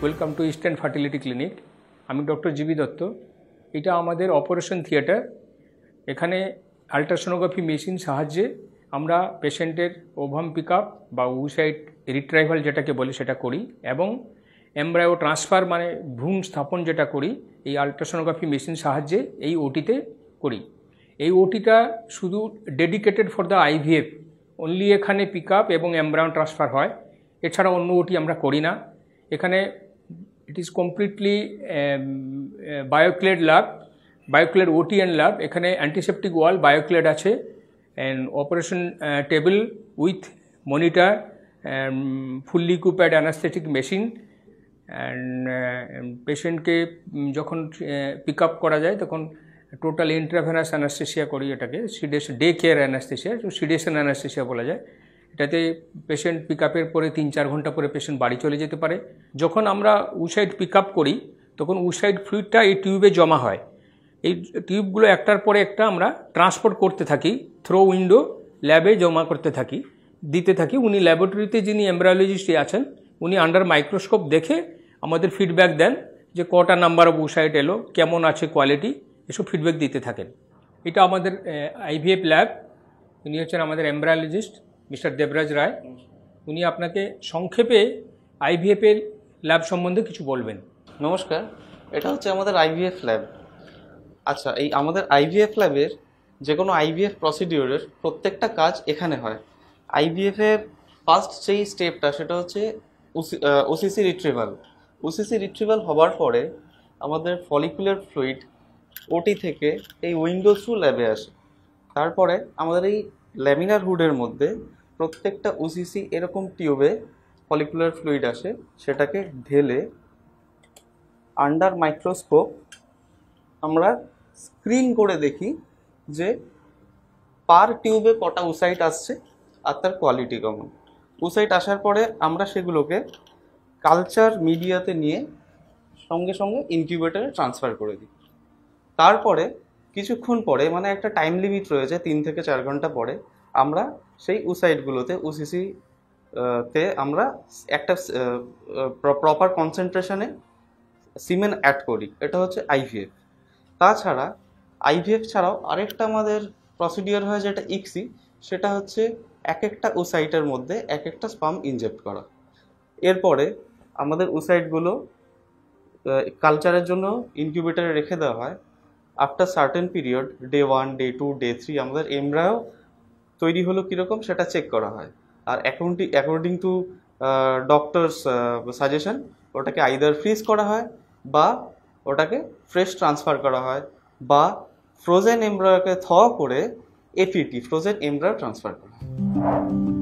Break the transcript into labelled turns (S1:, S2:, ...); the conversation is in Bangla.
S1: Welcome to eastern fertility clinic. আমি ডক্টর জিবি দত্ত। এটা আমাদের অপারেশন থিয়েটার। এখানে আলট্রাসোনোগ্রাফি মেশিন সাহায্যে আমরা পেশেন্টের ওভাম পিক আপ বা উসাইট রিট্রাইভাল যেটাকে বলি সেটা করি, এবং এমব্রায়ো ট্রান্সফার মানে ভ্রূণ স্থাপন যেটা করি এই আলট্রাসোনোগ্রাফি মেশিন সাহায্যে এই ওটিতে করি। এই ওটিটা শুধু dedicated for the IVF, only এখানে পিক আপ এবং এমব্রায়ো ট্রান্সফার হয়, এছাড়া অন্য ওটি আমরা করি না। এখানে ইট ইজ কমপ্লিটলি বায়োক্লেড ল্যাব, বায়োক্লেড ওটি অ্যান্ড ল্যাব। এখানে অ্যান্টিসেপটিক ওয়াল বায়োক্লেড আছে, and operation table with monitor, fully equipped anaesthetic machine. And পেশেন্টকে যখন পিক আপ করা যায় তখন টোটাল ইন্ট্রাভেনাস অ্যানাস্থেসিয়া করি, এটাকে day care anaesthesia, sedation anaesthesia বলা যায়। এটাতে পেশেন্ট পিক আপের পরে 3-4 ঘন্টা পরে পেশেন্ট বাড়ি চলে যেতে পারে। যখন আমরা উসাইড পিক আপ করি তখন উসাইড ফ্লুইডটা এই টিউবে জমা হয়। এই টিউবগুলো একটার পরে একটা আমরা ট্রান্সপোর্ট করতে থাকি, থ্রো উইন্ডো ল্যাবে জমা করতে থাকি, দিতে থাকি। উনি ল্যাবরেটরিতে যিনি এমব্রায়োলজিস্ট আছেন উনি আন্ডার মাইক্রোস্কোপ দেখে আমাদের ফিডব্যাক দেন যে কটা নাম্বার অফ উসাইড এলো, কেমন আছে কোয়ালিটি, এসব ফিডব্যাক দিতে থাকেন। এটা আমাদের আইভিএফ ল্যাব। উনি হচ্ছেন আমাদের এমব্রায়োলজিস্ট মিস্টার দেবরাজ রায়। উনি আপনাকে সংক্ষেপে আইভিএফের ল্যাব সম্বন্ধে কিছু বলবেন।
S2: নমস্কার, এটা হচ্ছে আমাদের আইভিএফ ল্যাব। আচ্ছা, এই আমাদের আইভিএফ ল্যাবের যে কোনো আইভিএফ প্রসিডিওরের প্রত্যেকটা কাজ এখানে হয়। আইভিএফের ফার্স্ট যেই স্টেপটা সেটা হচ্ছে ওসিসি রিট্রিভাল। ওসিসি রিট্রিভাল হওয়ার পরে আমাদের ফলিকুলার ফ্লুইড ওটি থেকে এই উইন্ডো থ্রু ল্যাবে আসে। তারপরে আমাদের এই ল্যামিনার হুডের মধ্যে প্রত্যেকটা ওসিসি এরকম টিউবে ফলিকুলার ফ্লুইড আসে, সেটাকে ঢেলে আন্ডার মাইক্রোস্কোপ আমরা স্ক্রিন করে দেখি যে পার টিউবে কটা উসাইট আসছে আর তার কোয়ালিটি কেমন। উসাইট আসার পরে আমরা সেগুলোকে কালচার মিডিয়াতে নিয়ে সঙ্গে সঙ্গে ইনকিউবেটরে ট্রান্সফার করে দিই। তারপরে কিছুক্ষণ পরে, মানে একটা টাইম লিমিট রয়েছে 3 থেকে 4 ঘন্টা পরে, আমরা সেই উসাইটগুলোতে ওসিসি তে আমরা একটা প্রপার কনসেন্ট্রেশনে সিমেন অ্যাড করি। এটা হচ্ছে আইভিএফ। তাছাড়া আইভিএফ ছাড়াও আরেকটা আমাদের প্রসিডিওর হয় যেটা ইক্সি, সেটা হচ্ছে এক একটা ওসাইটের মধ্যে এক একটা স্পাম ইনজেক্ট করা। এরপরে আমাদের ওসাইটগুলো কালচারের জন্য ইনকিউবেটরে রেখে দেওয়া হয়। After certain period, day 1, day 2, day 3, আমাদের এমব্রায়ো তৈরি হলো কীরকম সেটা চেক করা হয়। আর অ্যাকর্ডিং টু ডক্টরস সাজেশন ওটাকে আইদার ফ্রিজ করা হয় বা ওটাকে ফ্রেশ ট্রান্সফার করা হয়, বা ফ্রোজেন এমব্রায়োকে থ করে এফইটি ফ্রোজেন এমব্রায়ো ট্রান্সফার করা হয়।